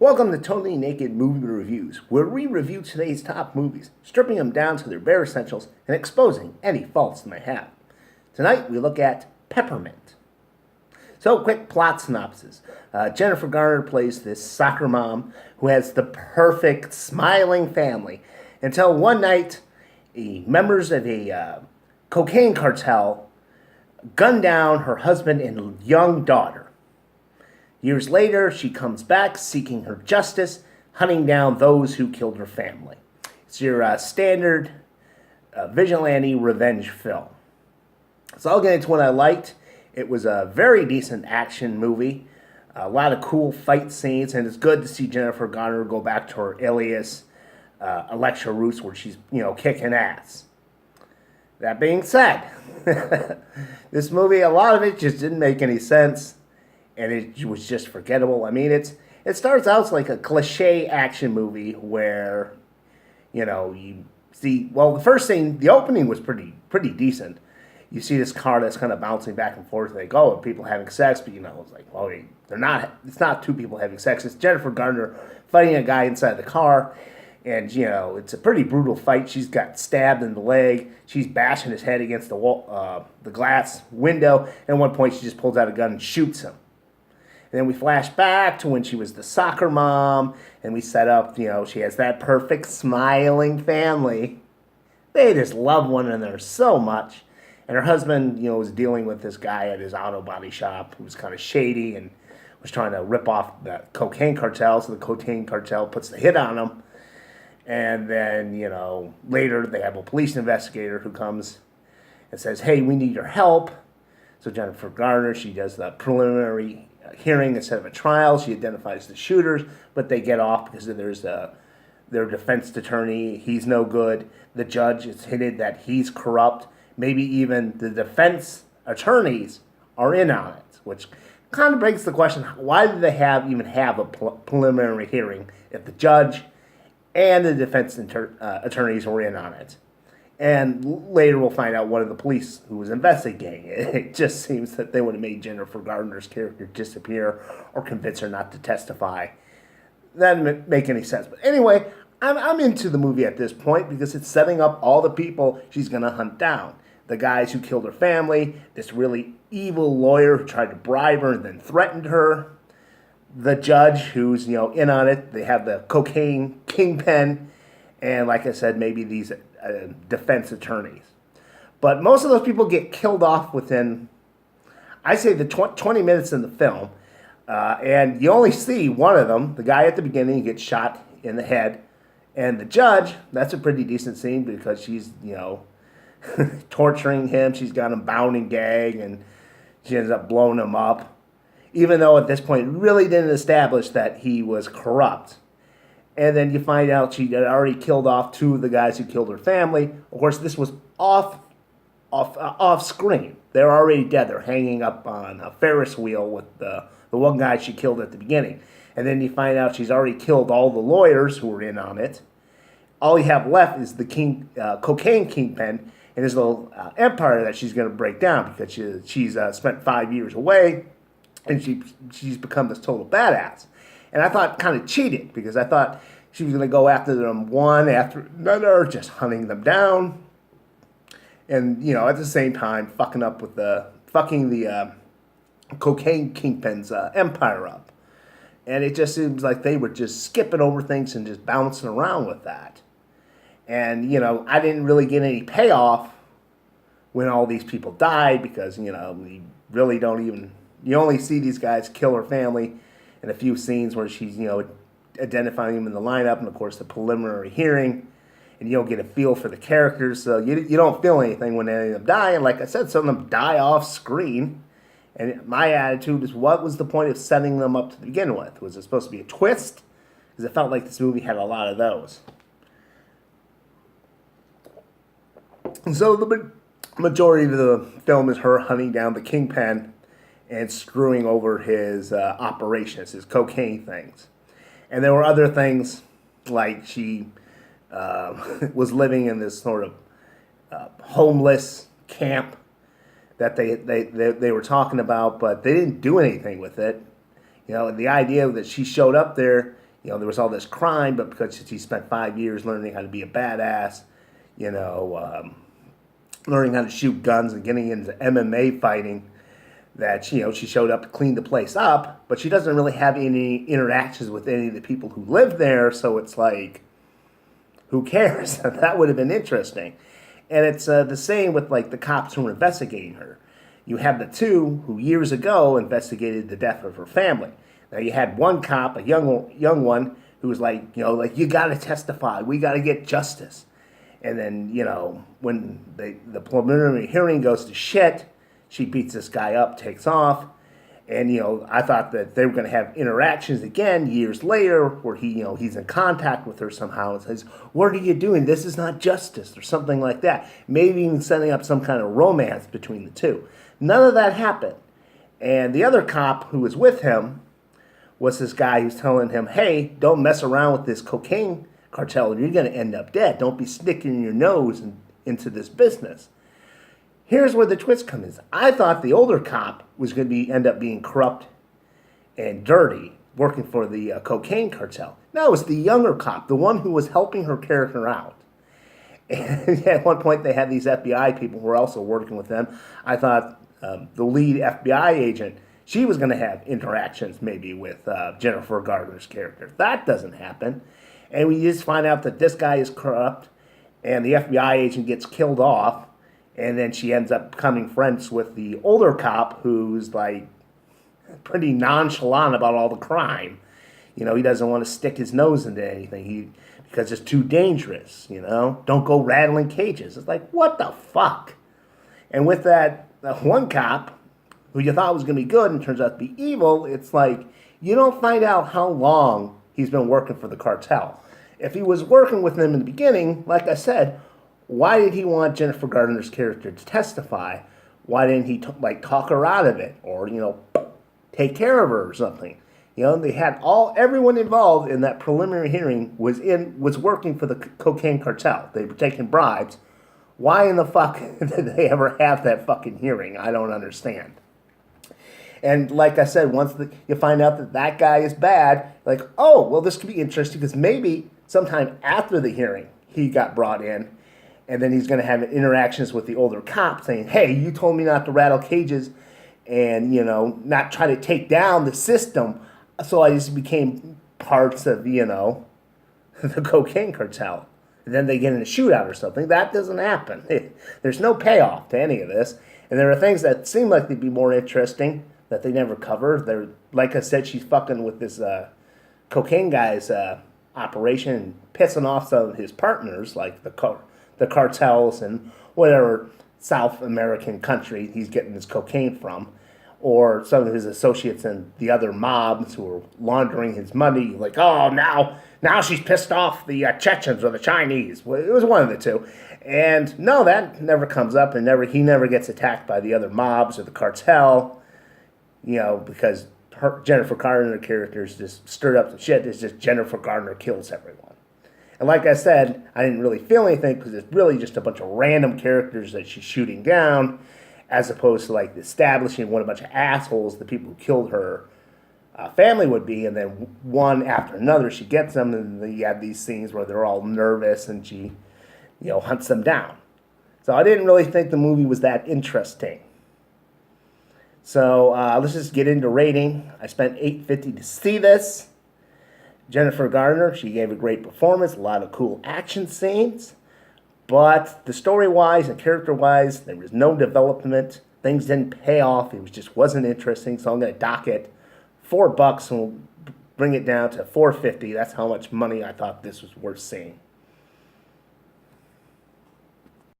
Welcome to Totally Naked Movie Reviews, where we review today's top movies, stripping them down to their bare essentials and exposing any faults they may have. Tonight we look at Peppermint. So, quick plot synopsis. Jennifer Garner plays this soccer mom who has the perfect smiling family until one night members of a cocaine cartel gun down her husband and young daughter. Years later, she comes back seeking her justice, hunting down those who killed her family. It's your standard vigilante revenge film. So I'll get into what I liked. It was a very decent action movie, a lot of cool fight scenes, and it's good to see Jennifer Garner go back to her alias, Electra roots, where she's, kicking ass. That being said, this movie, a lot of it just didn't make any sense. And it was just forgettable. I mean, it starts out like a cliche action movie where, you see, well, the first thing, the opening was pretty decent. You see this car that's kind of bouncing back and forth. Like, oh, are people having sex? But, it's like, well, they're not. It's not two people having sex. It's Jennifer Garner fighting a guy inside the car. And, it's a pretty brutal fight. She's got stabbed in the leg. She's bashing his head against the wall, the glass window. And at one point, she just pulls out a gun and shoots him. And then we flash back to when she was the soccer mom, and we set up, she has that perfect smiling family. They just love one another so much. And her husband, was dealing with this guy at his auto body shop who was kind of shady and was trying to rip off the cocaine cartel, so the cocaine cartel puts the hit on him. And then, later they have a police investigator who comes and says, hey, we need your help. So Jennifer Garner, she does the preliminary hearing instead of a trial. She identifies the shooters, but they get off because there's their defense attorney. He's no good. The judge is hinted that he's corrupt. Maybe even the defense attorneys are in on it, which kind of begs the question, why did they even have a preliminary hearing if the judge and the defense attorneys were in on it? And later we'll find out one of the police who was investigating it. It just seems that they would have made Jennifer Garner's character disappear or convince her not to testify. That didn't make any sense. But anyway, I'm into the movie at this point because it's setting up all the people she's going to hunt down. The guys who killed her family, this really evil lawyer who tried to bribe her and then threatened her, the judge who's, in on it. They have the cocaine kingpin, and like I said, maybe these defense attorneys. But most of those people get killed off within, I say, the 20 minutes in the film. And you only see one of them. The guy at the beginning gets shot in the head. And the judge, that's a pretty decent scene because she's, torturing him. She's got him bound and gagged, and she ends up blowing him up. Even though at this point it really didn't establish that he was corrupt. And then you find out she had already killed off two of the guys who killed her family. Of course, this was off screen. They're already dead. They're hanging up on a Ferris wheel with the one guy she killed at the beginning. And then you find out she's already killed all the lawyers who were in on it. All you have left is the cocaine kingpin and his little empire that she's going to break down because she's spent 5 years away, and she's become this total badass. And I thought kind of cheated because I thought she was going to go after them one after another, just hunting them down. And, at the same time, fucking the cocaine kingpin's empire up. And it just seems like they were just skipping over things and just bouncing around with that. And, I didn't really get any payoff when all these people died because, we really don't even, you only see these guys kill her family in a few scenes where she's, identifying them in the lineup, and of course the preliminary hearing, and you don't get a feel for the characters, so you don't feel anything when any of them die. And like I said, some of them die off screen. And my attitude is, what was the point of setting them up to begin with? Was it supposed to be a twist? Because it felt like this movie had a lot of those. And so the majority of the film is her hunting down the kingpin and screwing over his operations, his cocaine things. And there were other things, like she was living in this sort of homeless camp that they were talking about, but they didn't do anything with it. The idea that she showed up there, there was all this crime, but because she spent 5 years learning how to be a badass, you know, learning how to shoot guns and getting into MMA fighting, that she showed up to clean the place up, but she doesn't really have any interactions with any of the people who live there. So it's like, who cares? That would have been interesting. And it's the same with like the cops who are investigating her. You have the two who years ago investigated the death of her family. Now you had one cop, a young one, who was like, you got to testify. We got to get justice. And then, when the preliminary hearing goes to shit, she beats this guy up, takes off. And, I thought that they were going to have interactions again years later where he's in contact with her somehow and says, what are you doing? This is not justice, or something like that. Maybe even setting up some kind of romance between the two. None of that happened. And the other cop who was with him was this guy who's telling him, hey, don't mess around with this cocaine cartel or you're going to end up dead. Don't be sticking your nose into this business. Here's where the twist comes in. I thought the older cop was going to end up being corrupt and dirty, working for the cocaine cartel. No, it was the younger cop, the one who was helping her character out. And at one point, they had these FBI people who were also working with them. I thought the lead FBI agent, she was going to have interactions maybe with Jennifer Garner's character. That doesn't happen. And we just find out that this guy is corrupt, and the FBI agent gets killed off. And then she ends up becoming friends with the older cop who's like pretty nonchalant about all the crime. He doesn't want to stick his nose into anything because it's too dangerous, Don't go rattling cages. It's like, what the fuck? And with that one cop who you thought was going to be good and turns out to be evil, it's like you don't find out how long he's been working for the cartel. If he was working with them in the beginning, like I said, why did he want Jennifer Garner's character to testify? Why didn't he talk her out of it, or take care of her or something? They had everyone involved in that preliminary hearing was working for the cocaine cartel. They were taking bribes. Why in the fuck did they ever have that fucking hearing? I don't understand. And like I said, once you find out that guy is bad, like, oh, well, this could be interesting because maybe sometime after the hearing he got brought in. And then he's going to have interactions with the older cop saying, hey, you told me not to rattle cages and, not try to take down the system. So I just became parts of, the cocaine cartel. And then they get in a shootout or something. That doesn't happen. There's no payoff to any of this. And there are things that seem like they'd be more interesting that they never cover. They're, like I said, she's fucking with this cocaine guy's operation and pissing off some of his partners, like the cartels and whatever South American country he's getting his cocaine from, or some of his associates in the other mobs who are laundering his money. Like, oh, now she's pissed off the Chechens or the Chinese. Well, it was one of the two. And no, that never comes up, and he never gets attacked by the other mobs or the cartel, because Jennifer Garner character is just stirred up to shit. It's just Jennifer Garner kills everyone. And like I said, I didn't really feel anything because it's really just a bunch of random characters that she's shooting down, as opposed to like establishing what a bunch of assholes the people who killed her family would be, and then one after another she gets them, and then you have these scenes where they're all nervous and she, hunts them down. So I didn't really think the movie was that interesting. So let's just get into rating. I spent $8.50 to see this. Jennifer Garner, she gave a great performance, a lot of cool action scenes, but the story-wise and character-wise, there was no development. Things didn't pay off. It just wasn't interesting, so I'm going to dock it $4 and we'll bring it down to $4.50. That's how much money I thought this was worth seeing.